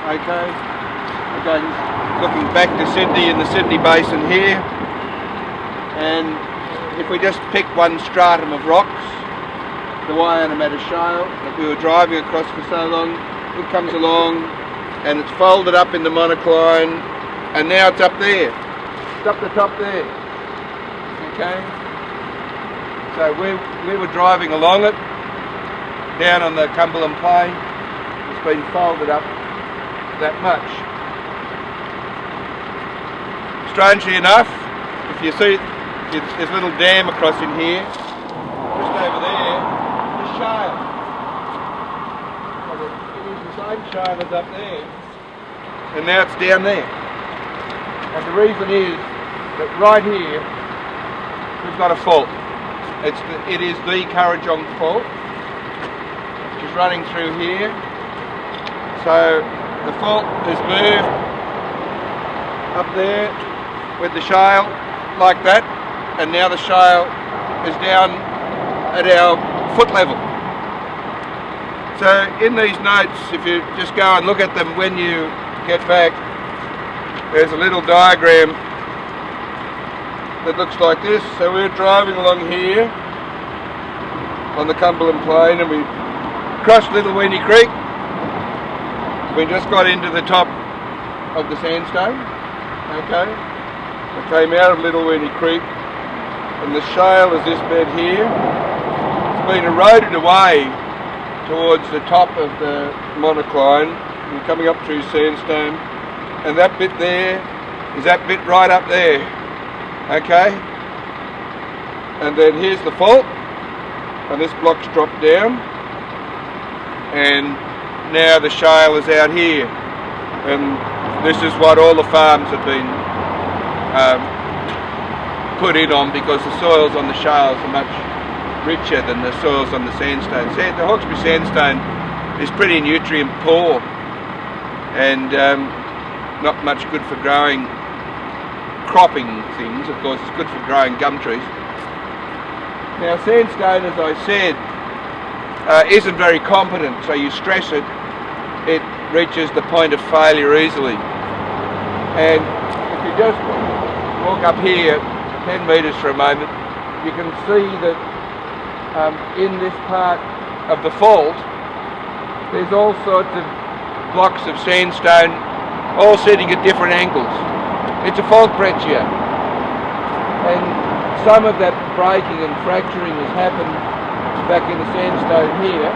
Okay, again looking back to Sydney in the Sydney Basin here, and if we just pick one stratum of rocks, the Waianamatta Shale that we were driving across for so long, it comes along and it's folded up in the monocline, and now it's up there. It's up the top there. Okay? So we were driving along it, down on the Cumberland Plain. It's been folded up that much. Strangely enough, if you see, there's a little dam across in here, just over there, the shale. It is the same shale as up there, and now it's down there. And the reason is that right here, we've got a fault. It is the Kurrajong Fault, which is running through here. So the fault has moved up there with the shale like that, and now the shale is down at our foot level. So in these notes, if you just go and look at them when you get back, there's a little diagram that looks like this. So we're driving along here on the Cumberland Plain, and we crossed Little Weeny Creek. We just got into the top of the sandstone, okay? We came out of Little Weeny Creek, and the shale is this bed here. It's been eroded away towards the top of the monocline. We're coming up through sandstone, and that bit there is that bit right up there, okay? And then here's the fault, and this block's dropped down, and now the shale is out here, and this is what all the farms have been put in on, because the soils on the shales are much richer than the soils on the sandstone. The Hawkesbury sandstone is pretty nutrient poor and not much good for growing cropping things. Of course, it's good for growing gum trees. Now sandstone, as I said, isn't very competent, so you stress it, it reaches the point of failure easily. And if you just walk up here 10 metres for a moment, you can see that in this part of the fault there's all sorts of blocks of sandstone all sitting at different angles. It's a fault breccia, and some of that breaking and fracturing has happened back in the sandstone here,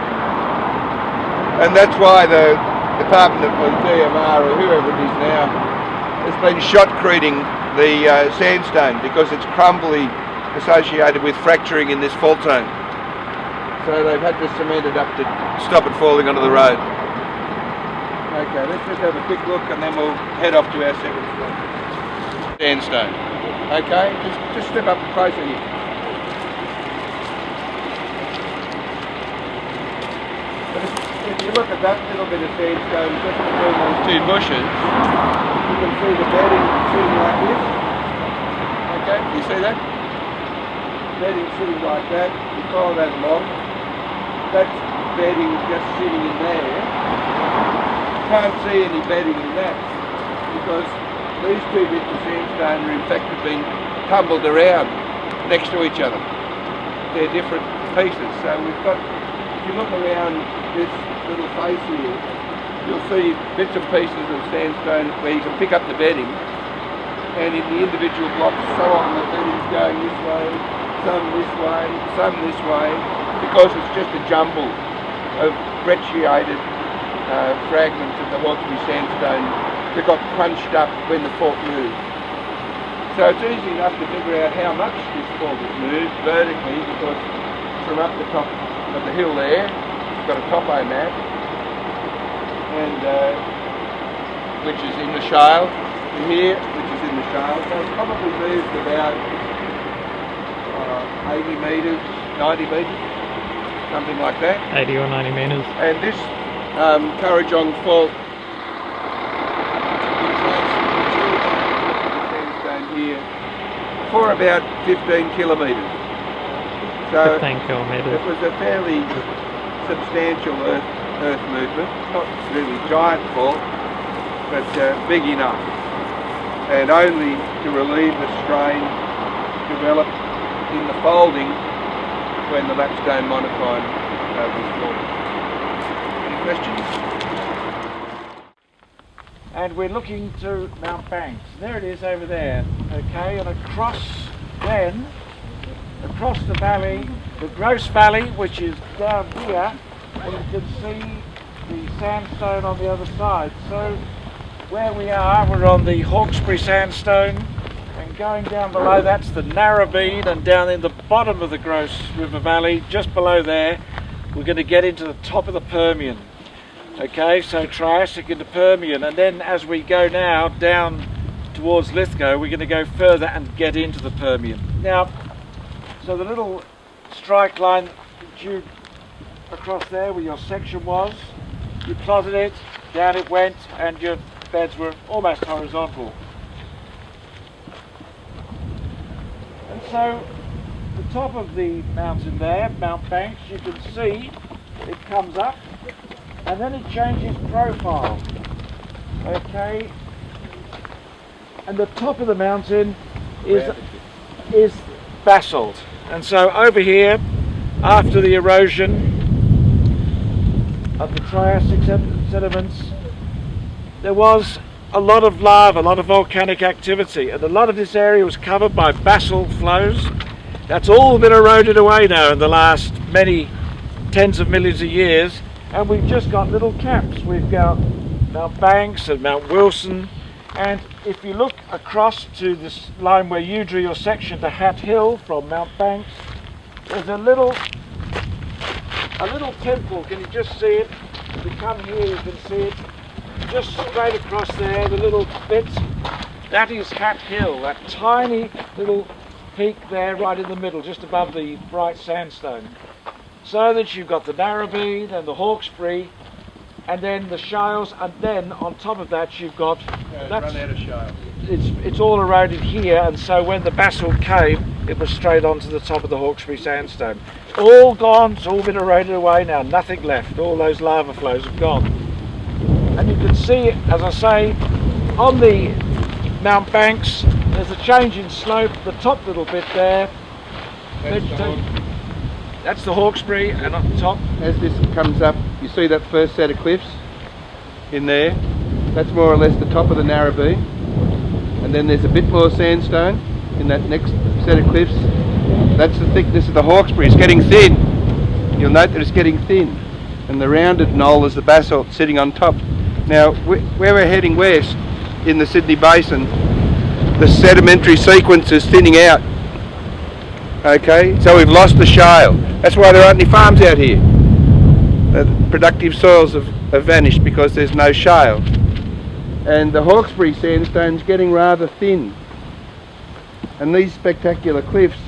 and that's why the Department of DMR, or whoever it is now, has been shotcreting the sandstone, because it's crumbly associated with fracturing in this fault zone. So they've had to cement it up to stop it falling onto the road. Okay, let's just have a quick look, and then we'll head off to our second spot. Sandstone. Okay, just step up closer here. But if you look at that little bit of sandstone just between those two bushes, you can see the bedding sitting like this. Okay, you see that? Bedding sitting like that. You follow that along. That's bedding just sitting in there. Can't see any bedding in that, because these two bits of sandstone are in fact have been tumbled around next to each other. They're different pieces. So we've got, if you look around this little face here, you'll see bits and pieces of sandstone where you can pick up the bedding, and in the individual blocks, so on the bedding's going this way, some this way, because it's just a jumble of brecciated fragments of the Hawkesbury sandstone that got crunched up when the fault moved. So it's easy enough to figure out how much this fault has moved vertically, because from up the top of the hill there, you've got a topo map, and which is in the shale, and here, which is in the shale. So it's probably moved about 80 metres, 90 metres, something like that. 80 or 90 metres. And this Kurrajong Fault sandstone here for about 15 kilometres. So 15 kilometres. it was a fairly substantial earth movement, not really giant fault, but big enough, and only to relieve the strain developed in the folding when the lapstone monocline was formed. Any questions? And we're looking to Mount Banks. There it is over there, okay, and across the valley, the Grose Valley, which is down here, and you can see the sandstone on the other side. So where we are, we're on the Hawkesbury sandstone, and going down below that's the Narrabeen, and down in the bottom of the Grose River Valley, just below there, we're going to get into the top of the Permian. Okay, so Triassic into Permian, and then as we go now down towards Lithgow, we're going to go further and get into the Permian. Now, so the little strike line that you across there where your section was, you plotted it, down it went, and your beds were almost horizontal. And so the top of the mountain there, Mount Banks, you can see it comes up and then it changes profile. Okay, and the top of the mountain is basalt. And so over here, after the erosion of the Triassic sediments, there was a lot of lava, a lot of volcanic activity, and a lot of this area was covered by basalt flows. That's all been eroded away now in the last many tens of millions of years, and we've just got little caps. We've got Mount Banks and Mount Wilson, and if you look across to this line where you drew your section to Hat Hill from Mount Banks, there's a little temple. Can you just see it? If you come here you can see it. Just straight across there, the little bit, that is Hat Hill, that tiny little peak there right in the middle, just above the bright sandstone. So that you've got the Narrabeen and the Hawkesbury, and then the shales, and then on top of that you've got... run out of shales. It's all eroded here, and so when the basalt came, it was straight onto the top of the Hawkesbury sandstone. All gone, it's all been eroded away now, nothing left, all those lava flows have gone. And you can see, as I say, on the Mount Banks, there's a change in slope, the top little bit there. That's the Hawkesbury, and on the top. As this comes up, you see that first set of cliffs in there? That's more or less the top of the Narrabeen. And then there's a bit more sandstone in that next set of cliffs. That's the thickness of the Hawkesbury. It's getting thin. You'll note that it's getting thin. And the rounded knoll is the basalt sitting on top. Now, where we're heading west in the Sydney Basin, the sedimentary sequence is thinning out. Okay, so we've lost the shale. That's why there aren't any farms out here. The productive soils have vanished because there's no shale. And the Hawkesbury sandstone's getting rather thin. And these spectacular cliffs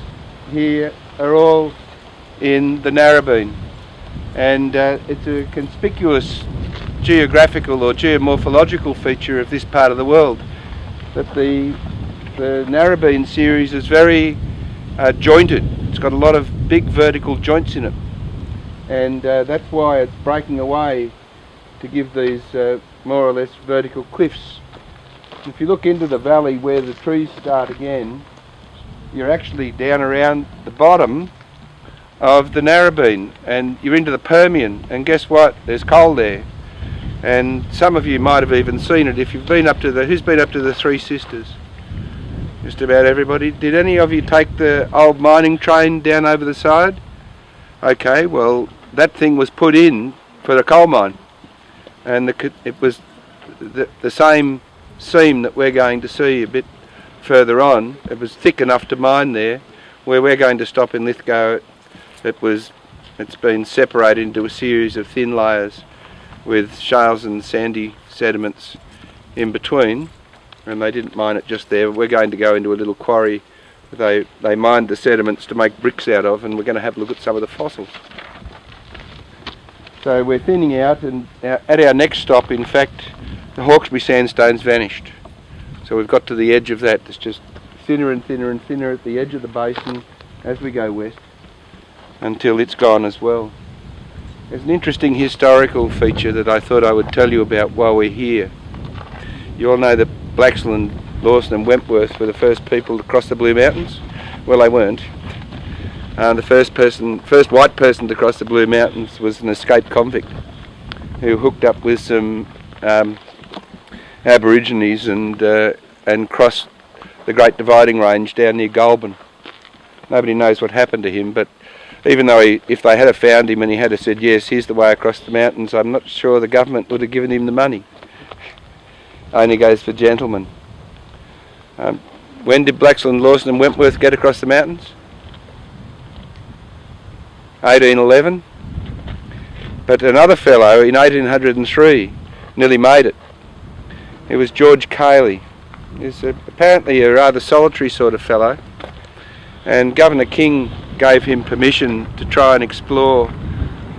here are all in the Narrabeen. And it's a conspicuous geographical or geomorphological feature of this part of the world, that the Narrabeen series is very jointed. It's got a lot of big vertical joints in it, and that's why it's breaking away to give these more or less vertical cliffs. If you look into the valley where the trees start again, you're actually down around the bottom of the Narrabeen, and you're into the Permian, and guess what? There's coal there. And some of you might have even seen it if you've been up to who's been up to the Three Sisters? Just about everybody. Did any of you take the old mining train down over the side? Okay, well that thing was put in for the coal mine, and it was the same seam that we're going to see a bit further on. It was thick enough to mine there. Where we're going to stop in Lithgow, it's been separated into a series of thin layers with shales and sandy sediments in between, and they didn't mine it just there. We're going to go into a little quarry they mined the sediments to make bricks out of, and we're going to have a look at some of the fossils. So we're thinning out, and at our next stop, in fact, the Hawkesbury sandstone's vanished. So we've got to the edge of that. It's just thinner and thinner and thinner at the edge of the basin as we go west, until it's gone as well. There's an interesting historical feature that I thought I would tell you about while we're here. You all know that Blaxland, Lawson and Wentworth were the first people to cross the Blue Mountains. Well, they weren't. The first white person to cross the Blue Mountains was an escaped convict who hooked up with some Aborigines and crossed the Great Dividing Range down near Goulburn. Nobody knows what happened to him, but even though if they had found him and he had said, yes, here's the way across the mountains, I'm not sure the government would have given him the money. Only goes for gentlemen. When did Blaxland, Lawson and Wentworth get across the mountains? 1811. But another fellow in 1803 nearly made it. It was George Cayley. He's apparently a rather solitary sort of fellow, and Governor King gave him permission to try and explore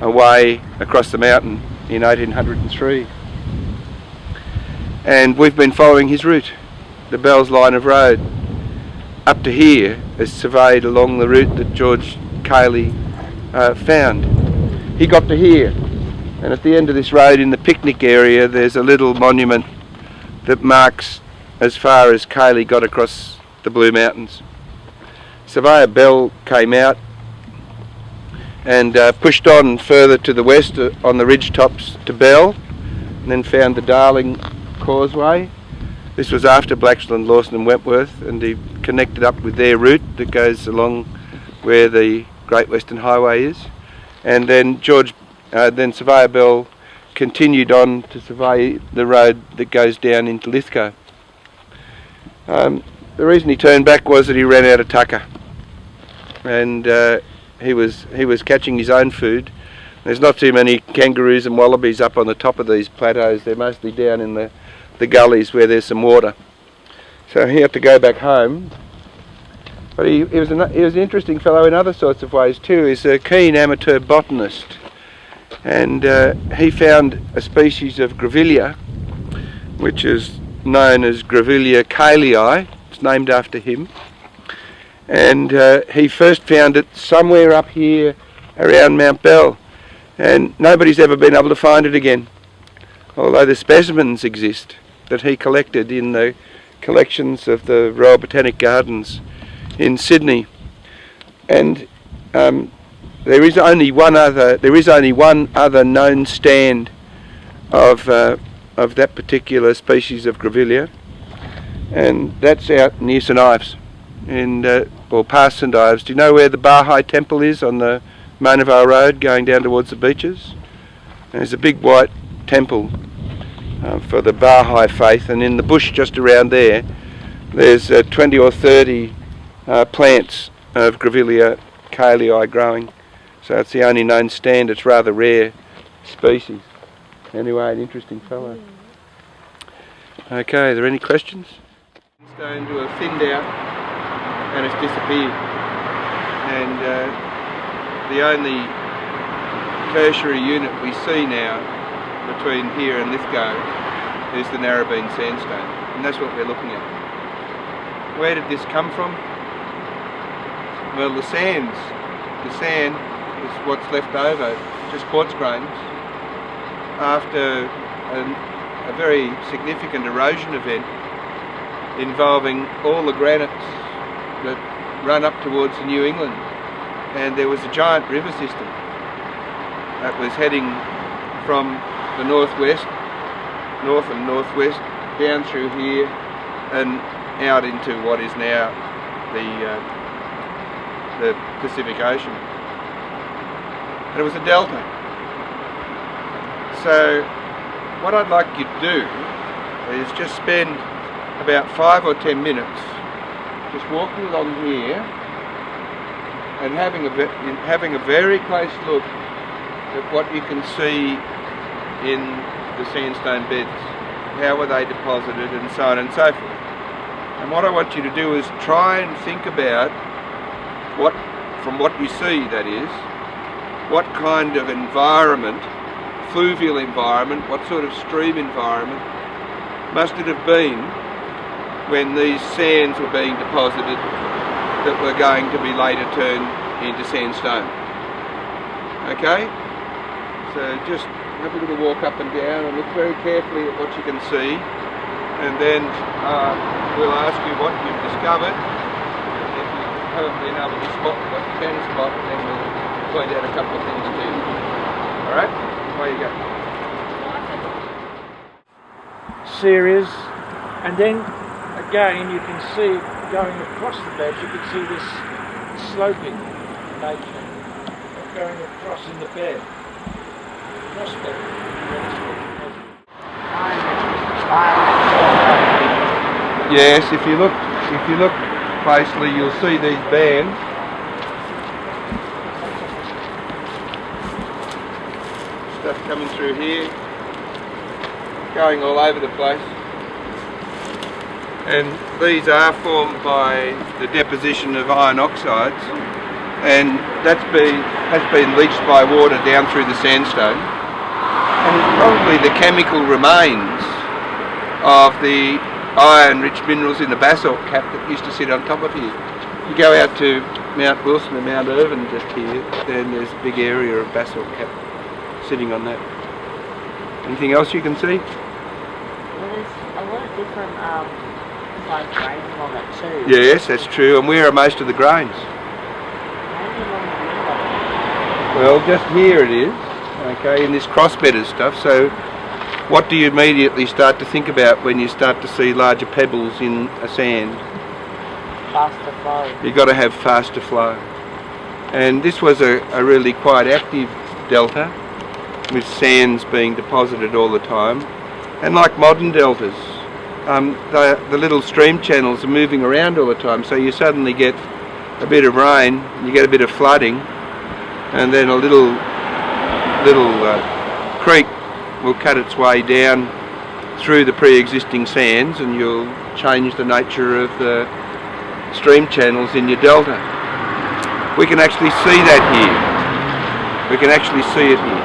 a way across the mountain in 1803. And we've been following his route, the Bells line of road, up to here, as surveyed along the route that George Cayley found. He got to here, and at the end of this road in the picnic area there's a little monument that marks as far as Cayley got across the Blue Mountains. Surveyor Bell came out and pushed on further to the west on the ridge tops to Bell, and then found the Darling Causeway. This was after Blaxland, Lawson and Wentworth, and he connected up with their route that goes along where the Great Western Highway is. And then then Surveyor Bell continued on to survey the road that goes down into Lithgow. The reason he turned back was that he ran out of tucker, and he was catching his own food. There's not too many kangaroos and wallabies up on the top of these plateaus. They're mostly down in the gullies where there's some water. So he had to go back home. But he was an interesting fellow in other sorts of ways too. He's a keen amateur botanist, and he found a species of Grevillea, which is known as Grevillea Cayleyi. It's named after him. And he first found it somewhere up here around Mount Bell, and nobody's ever been able to find it again, although the specimens exist that he collected in the collections of the Royal Botanic Gardens in Sydney. And there is only one other known stand of that particular species of Grevillea, and that's out near St Ives, or past St Ives. Do you know where the Baha'i temple is on the Mona Vale Road going down towards the beaches? And there's a big white temple for the Baha'i faith, and in the bush just around there there's 20 or 30 plants of Grevillea Cayleyi growing. So it's the only known stand. It's rather rare species. Anyway, an interesting fellow. Okay, are there any questions? Stone to have thinned out and it's disappeared. And the only tertiary unit we see now between here and Lithgow is the Narrabeen sandstone, and that's what we're looking at. Where did this come from? Well, the sand is what's left over, just quartz grains, after a very significant erosion event involving all the granites that run up towards the New England. And there was a giant river system that was heading from the north and northwest, down through here and out into what is now the Pacific Ocean. And it was a delta. So what I'd like you to do is just spend about 5 or 10 minutes just walking along here and having a very close look at what you can see in the sandstone beds. How were they deposited, and so on and so forth. And what I want you to do is try and think about from what you see, that is, what kind of environment, fluvial environment, what sort of stream environment must it have been when these sands were being deposited that were going to be later turned into sandstone. Okay? So just have a little walk up and down and look very carefully at what you can see, and then we'll ask you what you've discovered. If you haven't been able to spot what you can spot, then we'll point out a couple of things to you. Alright? Away you go. Series, and then again you can see going across the bed, you can see this sloping nature going across in the bed. Cross bed. Yes, if you look closely, you'll see these bands. Stuff coming through here, going all over the place. And these are formed by the deposition of iron oxides, and has been leached by water down through the sandstone. And it's probably the chemical remains of the iron-rich minerals in the basalt cap that used to sit on top of here. You go out to Mount Wilson and Mount Irvine just here, then there's a big area of basalt cap sitting on that. Anything else you can see? Well, there's a lot of different like grains along it too. Yes, that's true. And where are most of the grains? Maybe along the river. Well, just here it is, okay, in this crossbedded stuff. So what do you immediately start to think about when you start to see larger pebbles in a sand? Faster flow. You've got to have faster flow. And this was a really quite active delta, with sands being deposited all the time. And like modern deltas, the little stream channels are moving around all the time, so you suddenly get a bit of rain, you get a bit of flooding, and then a little creek will cut its way down through the pre-existing sands, and you'll change the nature of the stream channels in your delta. We can actually see that here. We can actually see it here.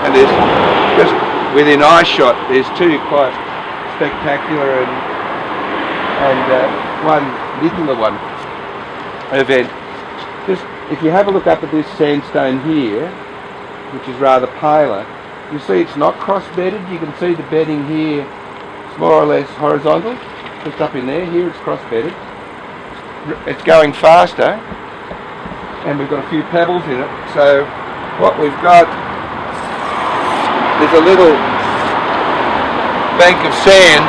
And there's just within eye shot, there's two quite spectacular and one littler one event. Just if you have a look up at this sandstone here, which is rather paler, you see it's not cross-bedded. You can see the bedding here is more or less horizontal, just up in there. Here it's cross-bedded. It's going faster, and we've got a few pebbles in it. So what we've got is a little bank of sand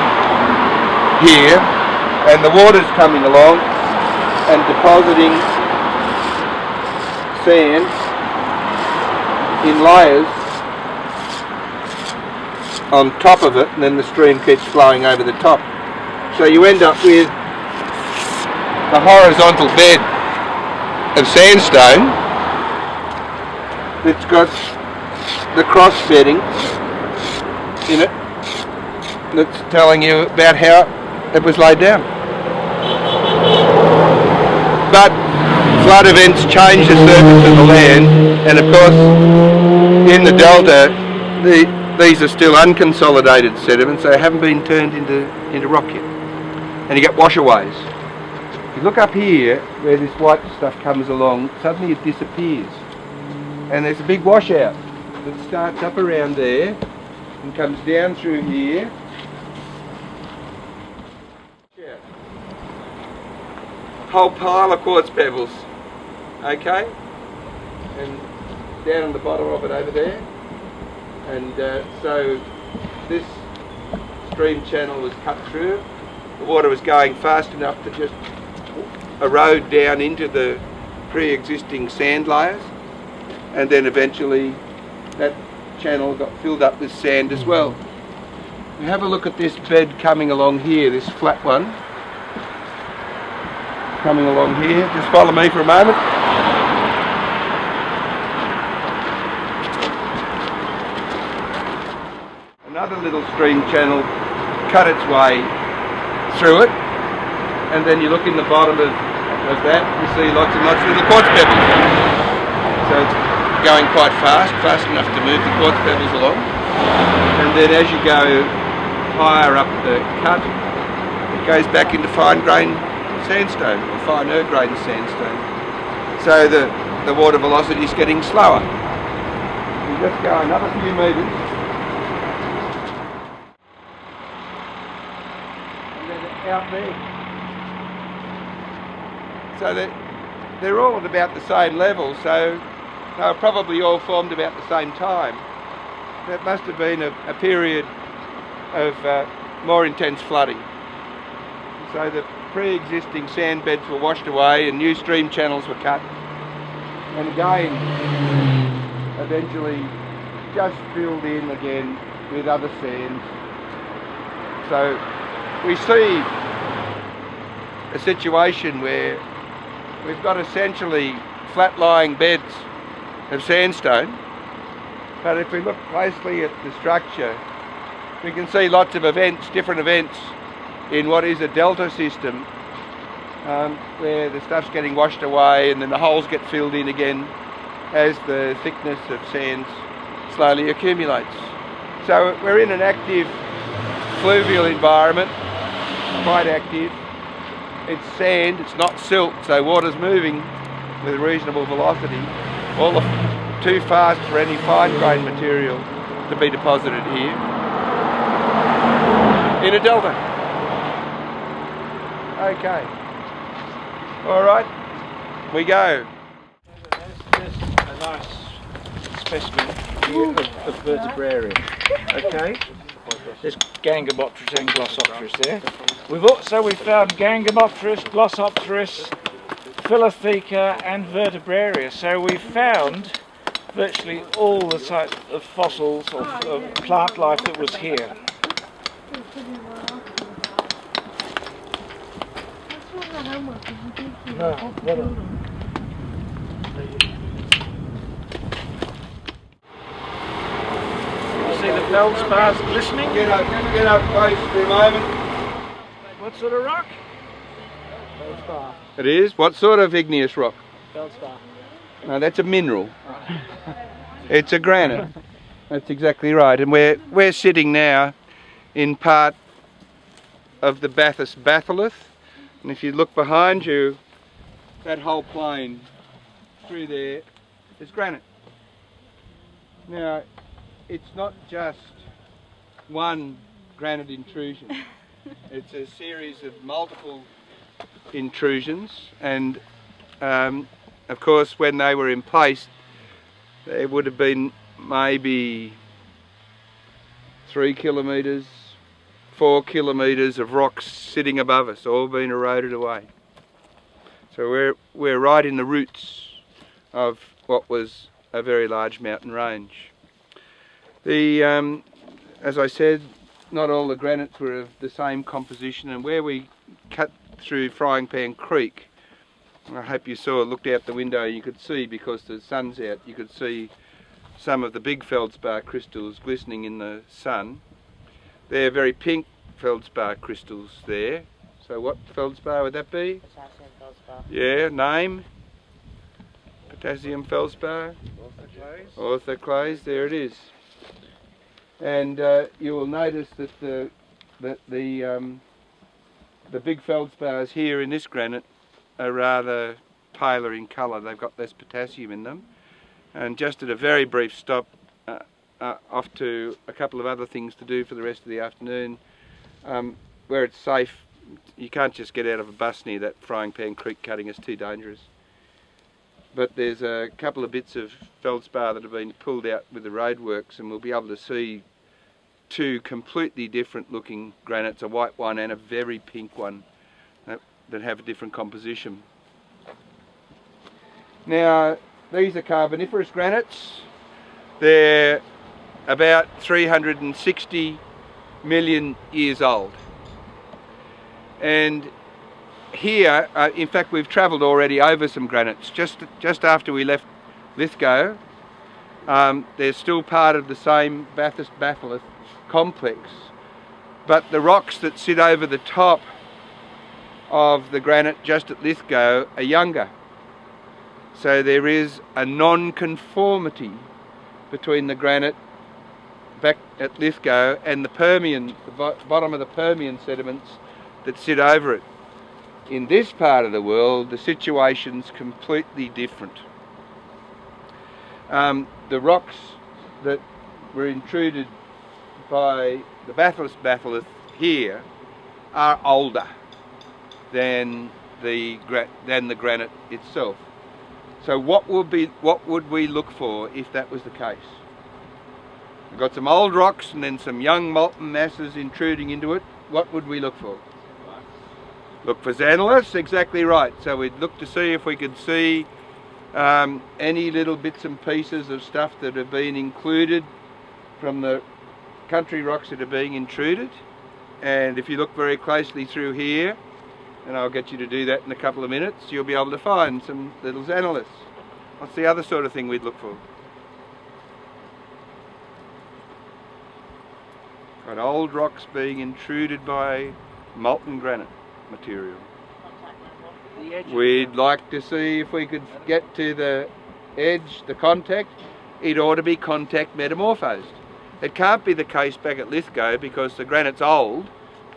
here, and the water's coming along and depositing sand in layers on top of it, and then the stream keeps flowing over the top. So you end up with a horizontal bed of sandstone that's got the cross bedding in it that's telling you about how it was laid down. But flood events change the surface of the land, and of course in the delta these are still unconsolidated sediments. They haven't been turned into rock yet, and you get washaways. If you look up here where this white stuff comes along, suddenly it disappears, and there's a big washout that starts up around there and comes down through here. Whole pile of quartz pebbles, okay, and down on the bottom of it over there. And so this stream channel was cut through. The water was going fast enough to just erode down into the pre-existing sand layers, and then eventually that channel got filled up with sand as well. We have a look at this bed coming along here, this flat one coming along here. Just follow me for a moment. Another little stream channel cut its way through it, and then you look in the bottom of that, you see lots and lots of little quartz pebbles. So it's going quite fast enough to move the quartz pebbles along, and then as you go higher up the cut, it goes back into fine grain sandstone, or finer grain sandstone. So the water velocity is getting slower. You just go another few metres. And then you look in the bottom of that, you see lots and lots of little quartz pebbles. So it's going quite fast enough to move the quartz pebbles along, and then as you go higher up the cut, it goes back into fine grain sandstone. So the water velocity is getting slower. You just go another few metres. they're out there. So they're all at about the same level, so they were probably all formed about the same time. That must have been a period of more intense flooding. So the pre-existing sand beds were washed away and new stream channels were cut. And again, eventually just filled in again with other sands. So we see a situation where we've got essentially flat-lying beds of sandstone, but if we look closely at the structure, we can see lots of events, different events in what is a delta system, where the stuff's getting washed away and then the holes get filled in again as the thickness of sands slowly accumulates. So we're in an active fluvial environment, quite active. It's sand, it's not silt, so water's moving with a reasonable velocity, all too fast for any fine-grained material to be deposited here in a delta. Okay. All right, we go. There's a nice specimen here of vertebrarium. Okay. There's Gangomopteris and Glossopteris there. We found Gangomopteris, Glossopteris, Philotheca and Vertebraria. So we found virtually all the sites of fossils of plant life that was here. You see the feldspars glistening? Get up close for a moment. What sort of rock? Feldspar. It is? What sort of igneous rock? Feldspar. No, that's a mineral. It's a granite. That's exactly right. And we're sitting now in part of the Bathurst batholith. And if you look behind you, that whole plain through there is granite. Now, it's not just one granite intrusion. It's a series of multiple intrusions, and of course when they were in place there would have been maybe 3 kilometres, 4 kilometres of rocks sitting above us, all being eroded away. So we're right in the roots of what was a very large mountain range. As I said, not all the granites were of the same composition, and where we cut through Frying Pan Creek, I hope you looked out the window, you could see, because the sun's out, you could see some of the big feldspar crystals glistening in the sun. They're very pink feldspar crystals there. So what feldspar would that be? Potassium feldspar. Yeah, name? Potassium feldspar? Orthoclase, there it is. And you will notice that the big feldspars here in this granite are rather paler in colour. They've got less potassium in them. And just at a very brief stop, off to a couple of other things to do for the rest of the afternoon, where it's safe. You can't just get out of a bus near that Frying Pan Creek cutting, it's too dangerous. But there's a couple of bits of feldspar that have been pulled out with the roadworks, and we'll be able to see two completely different looking granites, a white one and a very pink one, that have a different composition. Now, these are Carboniferous granites. They're about 360 million years old. And here, in fact, we've travelled already over some granites. Just after we left Lithgow, they're still part of the same Bathurst batholith complex, but the rocks that sit over the top of the granite just at Lithgow are younger. So there is a non-conformity between the granite back at Lithgow and the Permian, the bottom of the Permian sediments that sit over it. In this part of the world, the situation's completely different. The rocks that were intruded by the Bathurst batholith here are older than the granite itself. So what would we look for if that was the case? We've got some old rocks and then some young molten masses intruding into it. What would we look for? Look for xanilus, exactly right. So we'd look to see if we could see any little bits and pieces of stuff that have been included from the country rocks that are being intruded. And if you look very closely through here, and I'll get you to do that in a couple of minutes, you'll be able to find some little xanilus. What's the other sort of thing we'd look for? Got old rocks being intruded by molten granite material. We'd like to see if we could get to the edge, the contact. It ought to be contact metamorphosed. It can't be the case back at Lithgow because the granite's old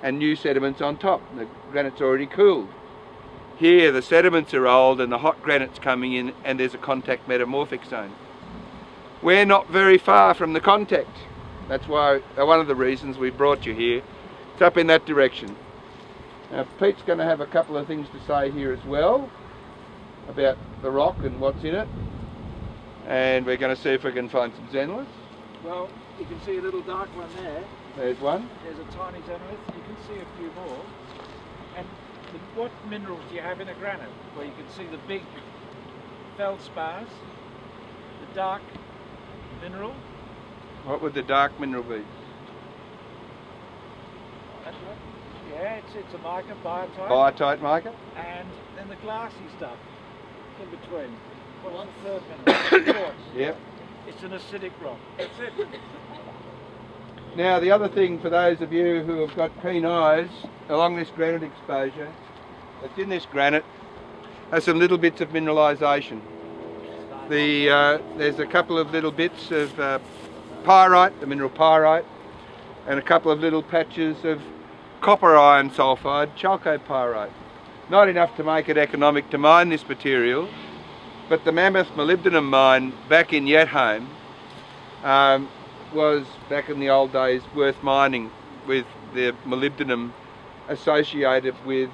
and new sediments on top. The granite's already cooled. Here the sediments are old and the hot granite's coming in and there's a contact metamorphic zone. We're not very far from the contact. That's why one of the reasons we brought you here. It's up in that direction. Now Pete's going to have a couple of things to say here as well about the rock and what's in it, and we're going to see if we can find some xanilus. Well, you can see a little dark one there. There's one. There's a tiny xanilus. You can see a few more. And what minerals do you have in a granite? Well, you can see the big feldspars, the dark mineral. What would the dark mineral be? Yeah, it's a mica, biotite. Biotite mica. And then the glassy stuff in between. What's the third mineral? Quartz. Yep. It's an acidic rock. That's it. Now the other thing for those of you who have got keen eyes along this granite exposure, that's in this granite are some little bits of mineralisation. There's a couple of little bits of pyrite, the mineral pyrite, and a couple of little patches of copper iron sulphide, chalcopyrite. Not enough to make it economic to mine this material, but the mammoth molybdenum mine back in Yetholm was, back in the old days, worth mining with the molybdenum associated with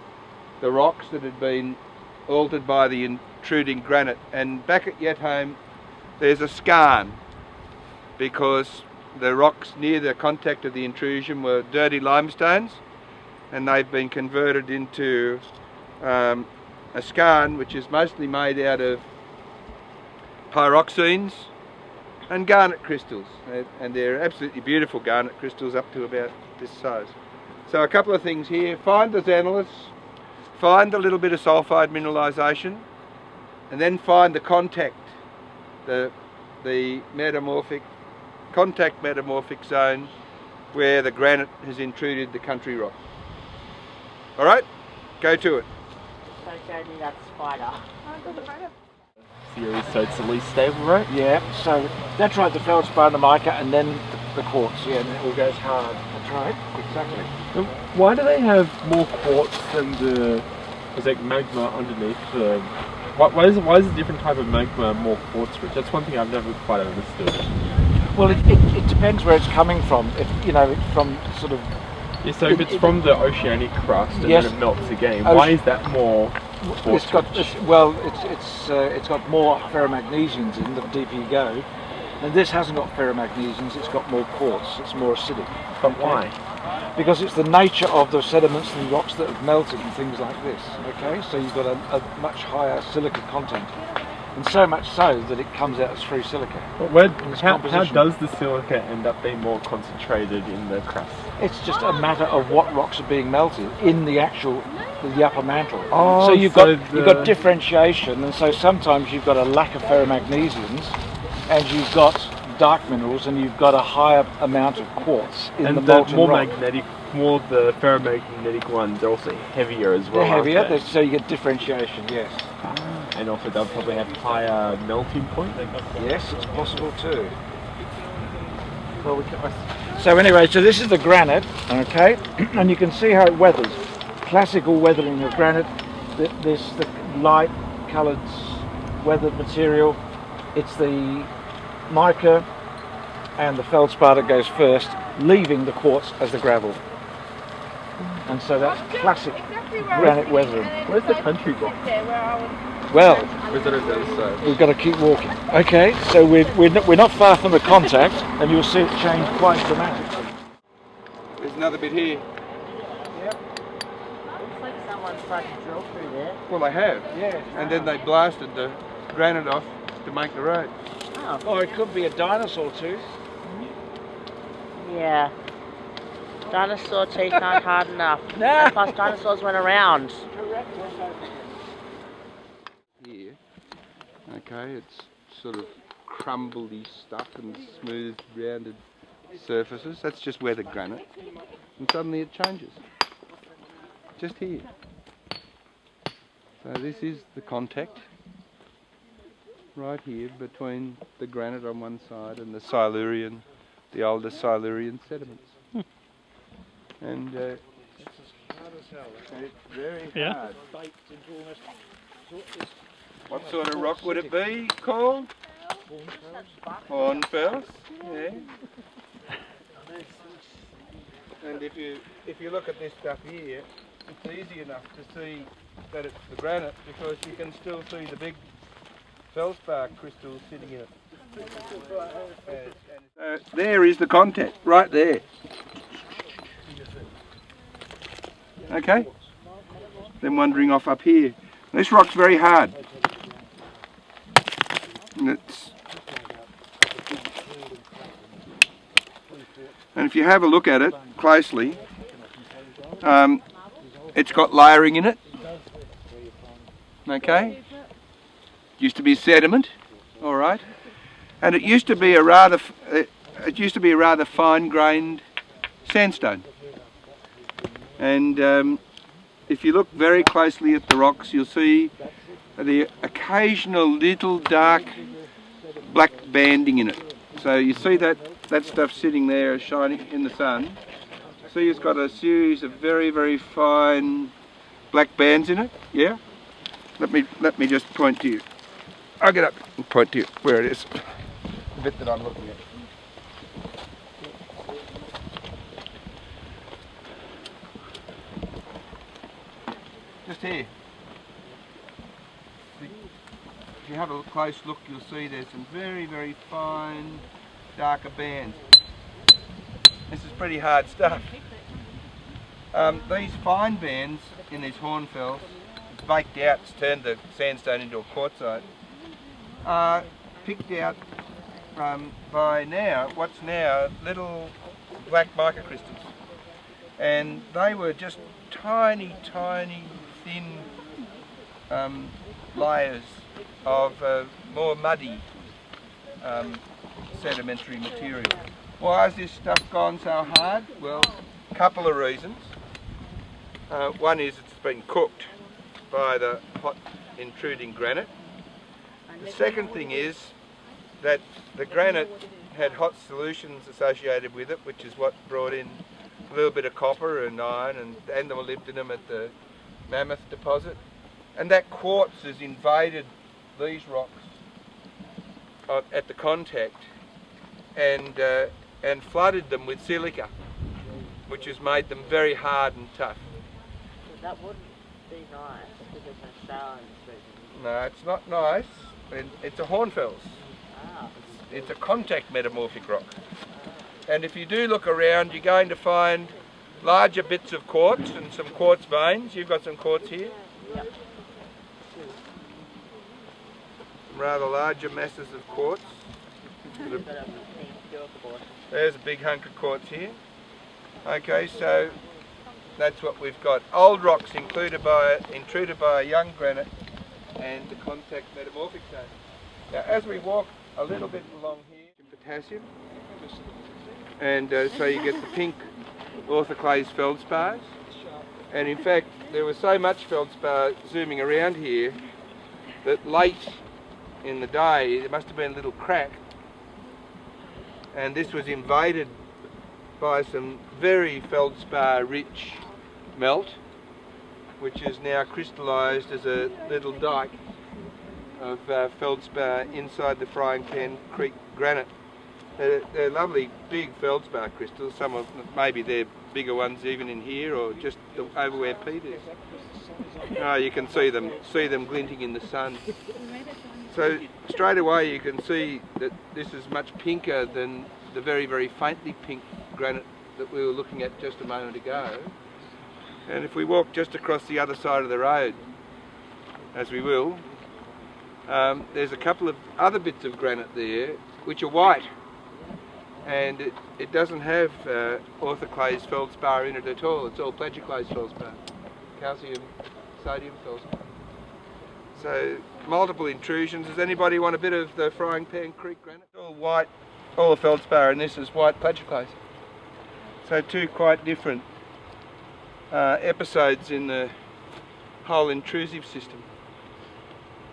the rocks that had been altered by the intruding granite. And back at Yetholm there's a skarn because the rocks near the contact of the intrusion were dirty limestones, and they've been converted into a skarn which is mostly made out of pyroxenes and garnet crystals, and they're absolutely beautiful garnet crystals up to about this size. So a couple of things here: find the xanilus, find a little bit of sulphide mineralisation, and then find the contact, the metamorphic contact metamorphic zone where the granite has intruded the country rock. All right, go to it. So show me that spider. Series, so it's the least stable, right? Yeah, so that's right, the feldspar and the mica, and then the quartz, yeah, and it all goes hard. That's right, exactly. Why do they have more quartz than the magma underneath the... Why is a different type of magma more quartz rich? That's one thing I've never quite understood. Well, it depends where it's coming from. If you know, from sort of... Yeah, so if it's from the oceanic crust and yes, then it melts again, why is that more quartz it's got, rich? it's got more ferromagnesians in the deeper you go, and this hasn't got ferromagnesians. It's got more quartz. It's more acidic. But why? Because it's the nature of the sediments and rocks that have melted and things like this. Okay, so you've got a much higher silica content, and so much so that it comes out as free silica. But how does the silica end up being more concentrated in the crust? It's just a matter of what rocks are being melted in the upper mantle. Oh, so you've got differentiation, and so sometimes you've got a lack of ferromagnesians, and you've got dark minerals, and you've got a higher amount of quartz in the molten rock. The ferromagnetic ones are also heavier as well. They're heavier, so you get differentiation. Yes. And also they'll probably have higher melting point. Yes, it's possible too. Well, so anyway, so this is the granite, okay, and you can see how it weathers. Classical weathering of granite. The light coloured weathered material. It's the mica and the feldspar that goes first, leaving the quartz as the gravel. And so that's classic granite weathering. Where's the country box? Well, Is it on the other side? we've got to keep walking. Okay, so we're not far from the contact, and you'll see it change quite dramatically. There's another bit here. Looks like someone's tried to drill through there. Well, they have. Yeah. And then they blasted the granite off to make the road. Oh, Or it could be a dinosaur tooth. yeah. Dinosaur teeth aren't hard enough. No. And plus dinosaurs went around. Here, okay, it's sort of crumbly stuff and smooth, rounded surfaces. That's just weathered granite. And suddenly it changes. Just here. So this is the contact right here between the granite on one side and the Silurian, the older Silurian sediments. And it's very hard. What sort of rock would it be called? Hornfels. Yeah. And if you look at this stuff here, it's easy enough to see that it's the granite because you can still see the big feldspar crystals sitting in it. There is the contact, right there. Okay? Then wandering off up here. This rock's very hard. And if you have a look at it closely, it's got layering in it. Okay? Used to be sediment, all right, and it used to be a rather fine-grained sandstone. And if you look very closely at the rocks, you'll see the occasional little dark black banding in it. So you see that stuff sitting there shining in the sun. See, it's got a series of very, very fine black bands in it. Yeah. Let me just point to you. I'll get up and point to you where it is. The bit that I'm looking at. Just here. If you have a close look, you'll see there's some very, very fine, darker bands. This is pretty hard stuff. These fine bands in these hornfels, it's baked out, it's turned the sandstone into a quartzite, are picked out by now, what's now little black microcrystals. And they were just tiny, tiny, thin layers of more muddy sedimentary material. Why has this stuff gone so hard? Well, a couple of reasons. One is it's been cooked by the hot intruding granite. The second thing is that the granite had hot solutions associated with it, which is what brought in a little bit of copper and iron and the molybdenum at the Mammoth deposit. And that quartz has invaded these rocks at the contact and flooded them with silica, which has made them very hard and tough. That wouldn't be nice because it's a shower intrusion. No, it's not nice. It's a hornfels. Ah. It's a contact metamorphic rock. And if you do look around, you're going to find larger bits of quartz and some quartz veins. You've got some quartz here. Yep. Rather larger masses of quartz. There's a big hunk of quartz here. Okay, so that's what we've got. Old rocks intruded by a young granite and the contact metamorphic zone. Now as we walk a little bit along here, potassium, and so you get the pink orthoclase feldspars. And in fact, there was so much feldspar zooming around here that late in the day there must have been a little crack, and this was invaded by some very feldspar-rich melt, which is now crystallised as a little dike of feldspar inside the Frying Pan Creek granite. They're lovely big feldspar crystals. Some of maybe they're bigger ones even in here, or just over where Pete is. Oh, you can see them glinting in the sun. So straight away you can see that this is much pinker than the very, very faintly pink granite that we were looking at just a moment ago. And if we walk just across the other side of the road, as we will, there's a couple of other bits of granite there which are white, and it doesn't have orthoclase feldspar in it at all. It's all plagioclase feldspar, calcium, sodium feldspar. So multiple intrusions. Does anybody want a bit of the Frying Pan Creek granite? It's all white, all the feldspar, and this is white plagioclase. So two quite different episodes in the whole intrusive system.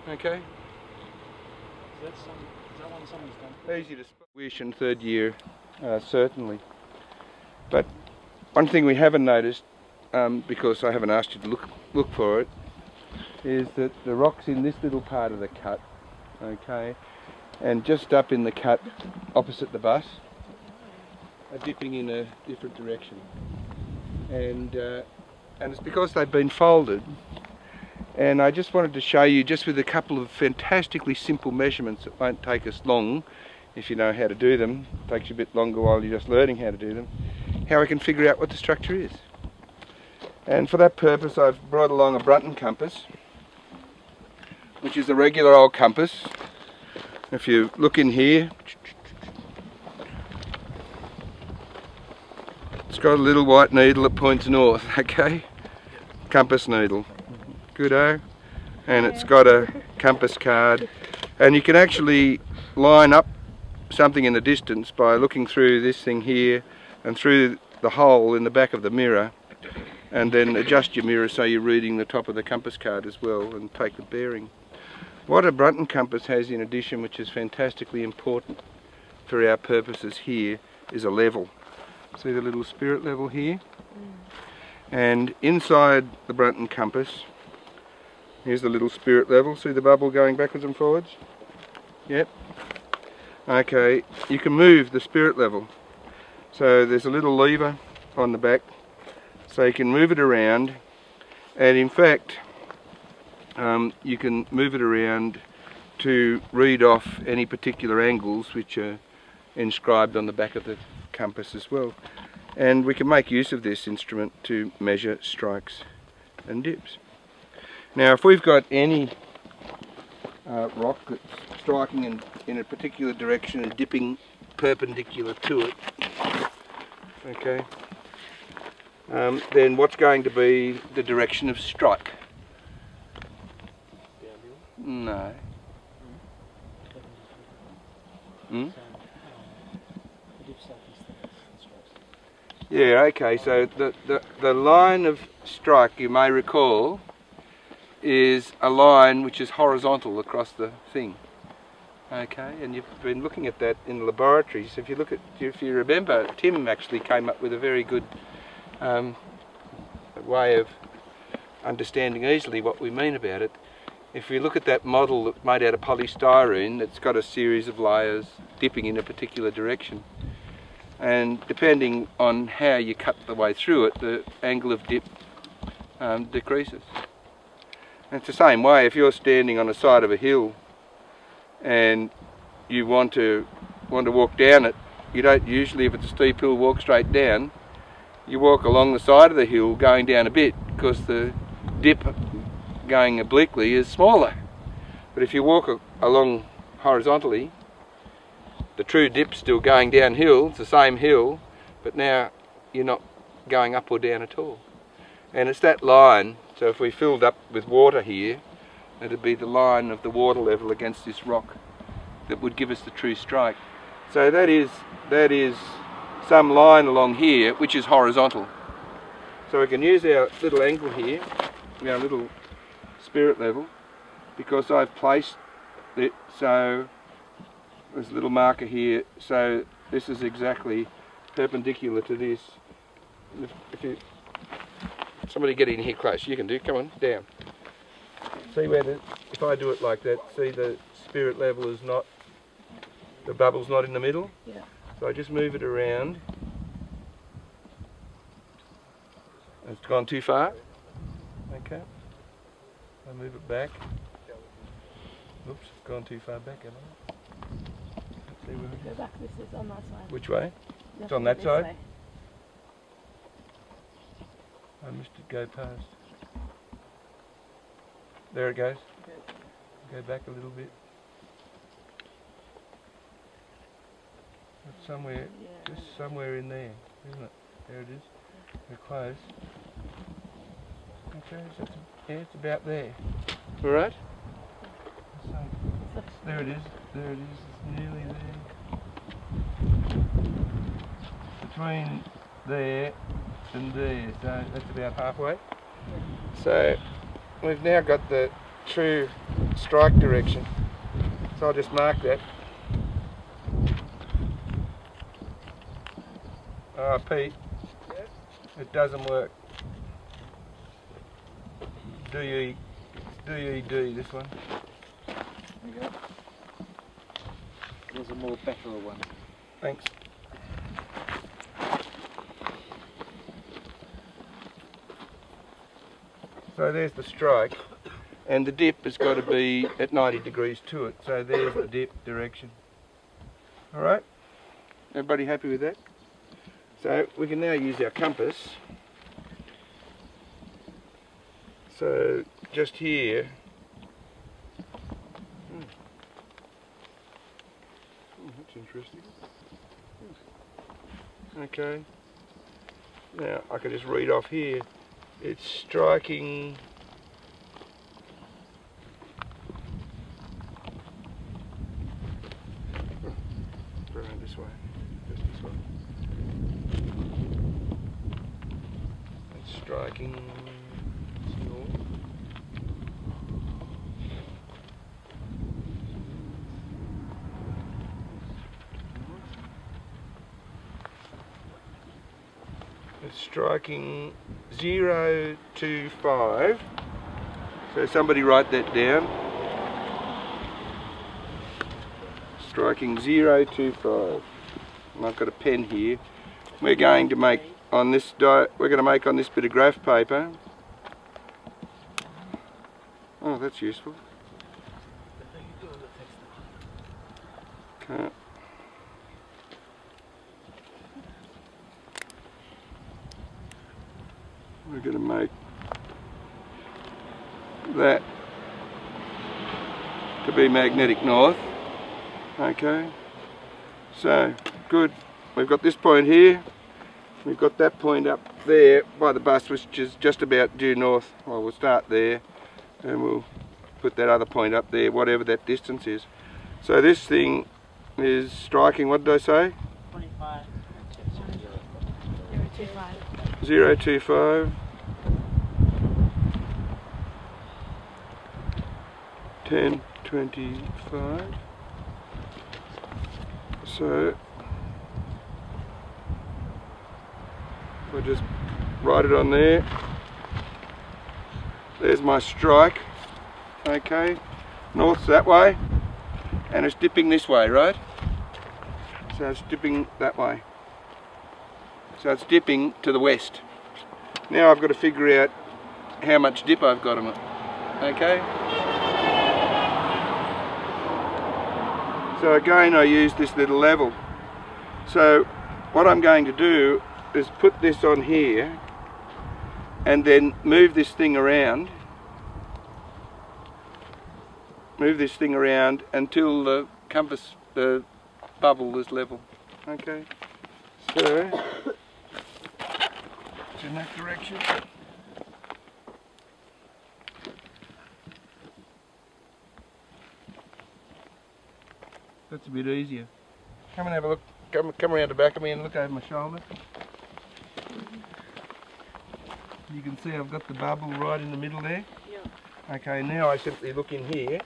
Okay? Is that one someone's done? Easy to wish in third year, certainly. But one thing we haven't noticed, because I haven't asked you to look for it, is that the rocks in this little part of the cut, okay, and just up in the cut opposite the bus, are dipping in a different direction. And it's because they've been folded. And I just wanted to show you, just with a couple of fantastically simple measurements that won't take us long if you know how to do them. It takes you a bit longer while you're just learning how to do them, how we can figure out what the structure is. And for that purpose I've brought along a Brunton compass, which is a regular old compass. If you look in here, it's got a little white needle that points north, okay? Compass needle. Goodo. And it's got a compass card, and you can actually line up something in the distance by looking through this thing here and through the hole in the back of the mirror, and then adjust your mirror so you're reading the top of the compass card as well and take the bearing. What a Brunton compass has in addition, which is fantastically important for our purposes here, is a level. See the little spirit level here? And inside the Brunton compass, here's the little spirit level. See the bubble going backwards and forwards? Yep. Okay, you can move the spirit level. So there's a little lever on the back, so you can move it around, and in fact you can move it around to read off any particular angles which are inscribed on the back of the compass as well. And we can make use of this instrument to measure strikes and dips. Now if we've got any rock that's striking in a particular direction and dipping perpendicular to it, okay, then what's going to be the direction of strike? No. Hmm? Yeah, okay, so the line of strike, you may recall, is a line which is horizontal across the thing. Okay, and you've been looking at that in the laboratory. So if you remember, Tim actually came up with a very good way of understanding easily what we mean about it. If we look at that model that's made out of polystyrene, that's got a series of layers dipping in a particular direction, and depending on how you cut the way through it, the angle of dip decreases. And it's the same way if you're standing on the side of a hill and you want to walk down it. You don't usually, if it's a steep hill, walk straight down. You walk along the side of the hill going down a bit, because the dip going obliquely is smaller. But if you walk along horizontally, the true dip's still going downhill. It's the same hill, but now you're not going up or down at all. And it's that line. So if we filled up with water here, it'd be the line of the water level against this rock that would give us the true strike. So that is some line along here which is horizontal. So we can use our little angle here, our little spirit level, because I've placed it so there's a little marker here, so this is exactly perpendicular to this. If you, somebody get in here close, you can do, come on, down. See where if I do it like that, see the spirit level is not, the bubble's not in the middle? Yeah. So I just move it around It's gone too far. Okay. I'll move it back. Oops, it's gone too far back, haven't I? Let's see where it Go is. back, this is on that side. Which way? You It's have on to go that this side? way. I missed it go past. There it goes. Go back a little bit. It's somewhere, Yeah. just somewhere in there, isn't it? There it is. We're close. Okay, so it's about there. All right? So, there it is. There it is. It's nearly there. Between there and there, so that's about halfway. So we've now got the true strike direction. So I'll just mark that. Oh, Pete, it doesn't work. DED, this one. There you go. There's a more better one. Thanks. So there's the strike, and the dip has got to be at 90 degrees to it. So there's the dip direction. All right? Everybody happy with that? So we can now use our compass. So just here. That's interesting. Okay. Now I can just read off here. It's striking around this way. Just this way. It's striking north. It's striking 025. So somebody write that down. Striking 025. And I've got a pen here. We're going to make on this on this bit of graph paper. Oh, that's useful. Okay. We're going to make that to be magnetic north. Okay, so good. We've got this point here. We've got that point up there by the bus, which is just about due north. Well, we'll start there and we'll put that other point up there, whatever that distance is. So this thing is striking, what did I say? 25. 025. 025. 1025. So we'll just write it on there. There's my strike. Okay, north's that way, and it's dipping this way, right? So it's dipping that way. So it's dipping to the west. Now I've got to figure out how much dip I've got on it. Okay? So again I use this little level. So what I'm going to do is put this on here and then move this thing around. Move this thing around until the compass, the bubble is level. Okay? So it's in that direction. That's a bit easier. Come and have a look. Come around the back of me and look over my shoulder. You can see I've got the bubble right in the middle there. Yeah. Okay, now I simply look in here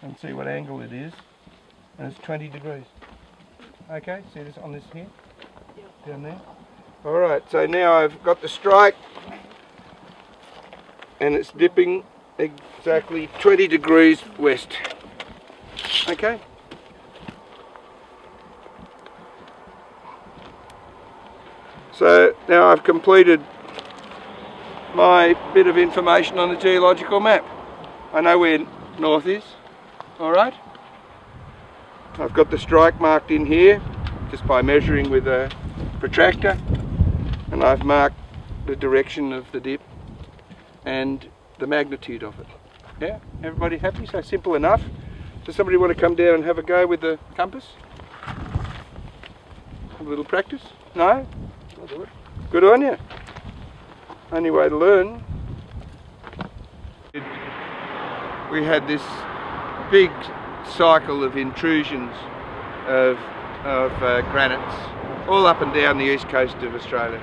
and see what angle it is, and it's 20 degrees. Okay, see this on this here? Yeah. Down there? Alright, so now I've got the strike and it's dipping exactly 20 degrees west. Okay? So now I've completed my bit of information on the geological map. I know where north is, alright? I've got the strike marked in here just by measuring with a protractor, and I've marked the direction of the dip and the magnitude of it. Yeah, everybody happy? So simple enough. Does somebody want to come down and have a go with the compass? Have a little practice? No? I'll do it. Good on you. Only way to learn. We had this big cycle of intrusions of granites all up and down the east coast of Australia.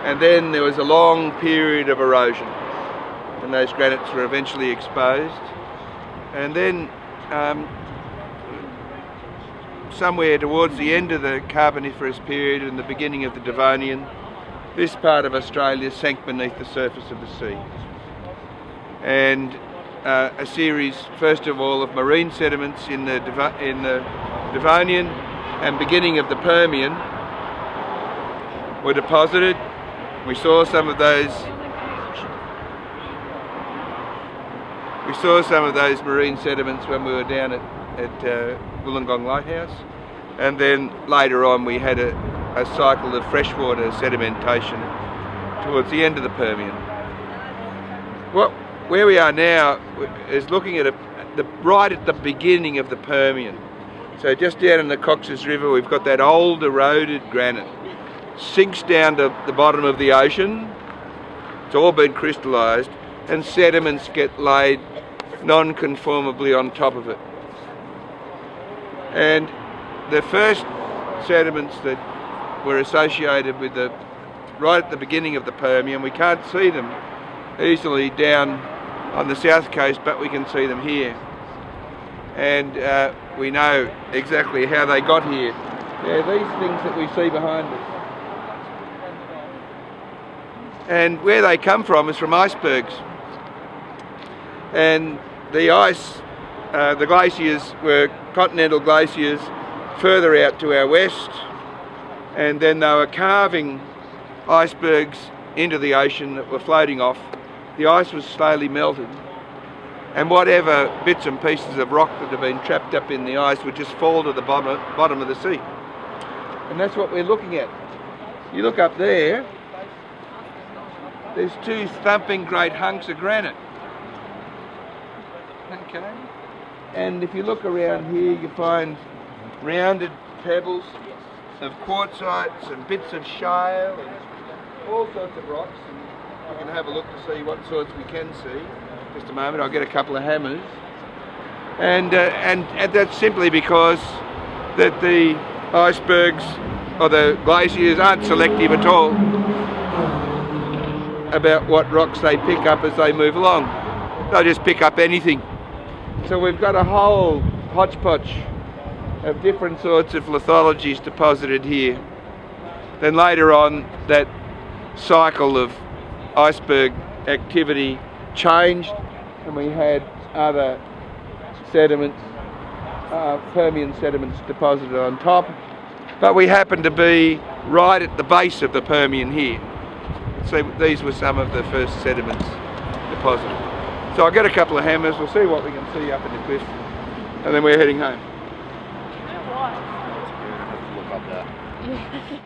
And then there was a long period of erosion, and those granites were eventually exposed. And then somewhere towards the end of the Carboniferous period and the beginning of the Devonian, this part of Australia sank beneath the surface of the sea. And a series, first of all, of marine sediments in the Devonian and beginning of the Permian were deposited. We saw some of those. We saw some of those marine sediments when we were down at Wollongong Lighthouse, and then later on we had a cycle of freshwater sedimentation towards the end of the Permian. Where we are now is looking at right at the beginning of the Permian. So just down in the Cox's River we've got that old eroded granite. Sinks down to the bottom of the ocean, it's all been crystallised, and sediments get laid non-conformably on top of it. And the first sediments that were associated with right at the beginning of the Permian, we can't see them easily down on the south coast, but we can see them here. And we know exactly how they got here. They're these things that we see behind us. And where they come from is from icebergs. And the ice, the glaciers were continental glaciers further out to our west, and then they were carving icebergs into the ocean that were floating off. The ice was slowly melted, and whatever bits and pieces of rock that have been trapped up in the ice would just fall to the bottom of the sea. And that's what we're looking at. You look up there, there's two thumping great hunks of granite. Okay. And if you look around here, you find rounded pebbles of quartzites and bits of shale and all sorts of rocks. And we can have a look to see what sorts we can see. Just a moment, I'll get a couple of hammers. And that's simply because that the icebergs or the glaciers aren't selective at all about what rocks they pick up as they move along. They'll just pick up anything. So we've got a whole hodgepodge of different sorts of lithologies deposited here. Then later on, that cycle of iceberg activity changed, and we had other sediments, Permian sediments deposited on top. But we happen to be right at the base of the Permian here. So these were some of the first sediments deposited. So I'll get a couple of hammers, we'll see what we can see up in the cliff, and then we're heading home. What? Look up there. Yeah.